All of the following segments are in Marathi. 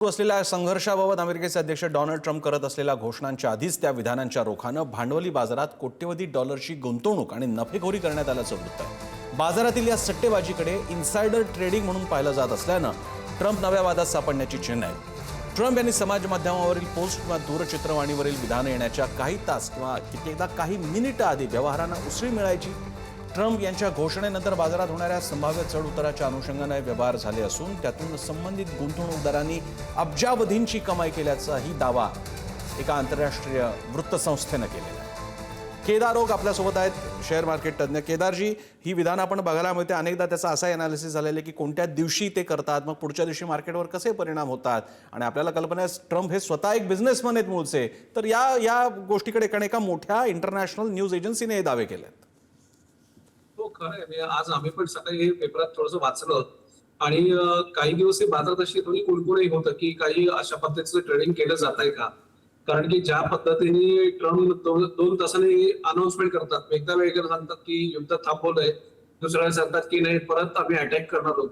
सुरू असलेल्या संघर्षाबाबत अमेरिकेचे अध्यक्ष डोनाल्ड ट्रम्प करत असलेल्या घोषणांच्या आधीच त्या विधानांच्या रोखानं भांडवली बाजारात कोट्यवधी डॉलरची गुंतवणूक आणि नफेखोरी करण्यात आल्याचं वृत्त आहे। बाजारातील या सट्टेबाजीकडे इन्सायडर ट्रेडिंग म्हणून पाहिलं जात असल्यानं ट्रम्प नव्या वादात सापडण्याची चिन्ह आहेत। ट्रम्प यांनी समाज माध्यमावरील पोस्ट किंवा दूरचित्रवाणीवरील विधानं येण्याच्या काही तास किंवा कित्येकदा काही मिनिटं आधी व्यवहारांना उसळी मिळायची। ट्रम्प यांच्या घोषणेनंतर बाजारात होणाऱ्या संभाव्य चढउताराच्या अनुषंगाने व्यवहार झाले असून त्यातून संबंधित गुंतवणूकदारांनी अब्जावधींची कमाई केल्याचाही दावा एका आंतरराष्ट्रीय वृत्तसंस्थेनं केलेला आहे। केदार ओक आपल्यासोबत आहेत, शेअर मार्केट तज्ज्ञ। केदारजी, ही विधानं आपण बघायला मिळते, अनेकदा त्याचा असा एनालिसिस झालेला आहे की कोणत्या दिवशी ते करतात, मग पुढच्या दिवशी मार्केटवर कसे परिणाम होतात, आणि आपल्याला कल्पना आहे ट्रम्प हे स्वतः एक बिझनेसमन आहेत मूळचे, तर या गोष्टीकडे एका मोठ्या इंटरनॅशनल न्यूज एजन्सीने हे दावे केले आहेत। हो, खरं आहे। आज आम्ही पण सकाळी पेपरात थोडंसं वाचलं आणि काही दिवस बाजारात अशी थोडी कुणकुणही होतं की काही अशा पद्धतीचं ट्रेडिंग केलं जात आहे का। कारण की ज्या पद्धतीने ट्रम्प दोन तासांनी अनाउन्समेंट करतात, एकदा वेगळं सांगतात की युद्ध थांबवलंय, दुसऱ्या वेळेस सांगतात की नाही परत आम्ही अटॅक करणार आहोत।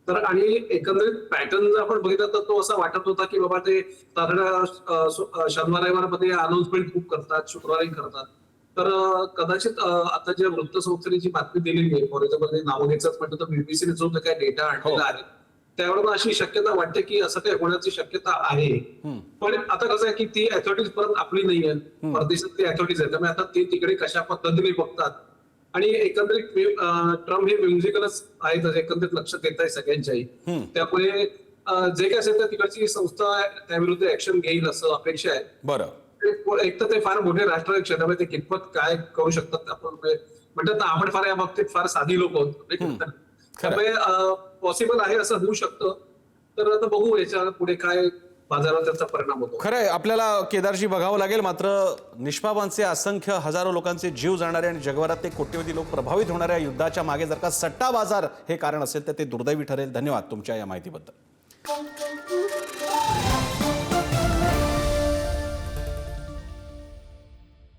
तर आणि एकंदरीत पॅटर्न जर आपण बघितला तर तो असा वाटत होता की बाबा ते साधारण शनिवार रविवारमध्ये अनाउन्समेंट खूप करतात, शुक्रवारी करतात। तर कदाचित आता ज्या वृत्तसंस्थेने जी बातमी दिलेली आहे, फॉर एक्झाम्पल नाव घ्यायचंच म्हटलं तर बीबीसीने जो काही डेटा आणलेला आहे त्यावरून अशी शक्यता वाटते की असं काही होण्याची शक्यता आहे। पण आता कसं आहे की ती अथॉरिटीज परत आपली नाही आहे, परदेशात ती अथॉरिटीज आहे, त्यामुळे आता ते तिकडे कशा पद्धतीने बघतात आणि एकंदरीत ट्रम्प हे म्युझिकलच आहेत, एकंदरीत लक्ष देत आहे सगळ्यांच्याही। त्यामुळे जे काय असेल तर तिकडची संस्था त्याविरुद्ध ऍक्शन घेईल असं अपेक्षा आहे। बरं, एक तर ते फार मोठे राष्ट्र क्षेत्रामध्ये ते कितपत काय करू शकतात, आपण म्हणतात ना आपण फार या बाबतीत फार साधी लोक आहोत, त्यामुळे पॉसिबल आहे असं होऊ शकतं। तर आता बघू याच्या पुढे काय बाजारात त्याचा परिणाम होतो। खरंय, आपल्याला केदारजी बघावं लागेल, मात्र निष्पापांचे असंख्य हजारो लोकांचे जीव जाणारे आणि जगभरात ते कोट्यवधी लोक प्रभावित होणाऱ्या युद्धाच्या मागे जर का सट्टा बाजार हे कारण असेल तर ते दुर्दैवी ठरेल। धन्यवाद तुमच्या या माहितीबद्दल।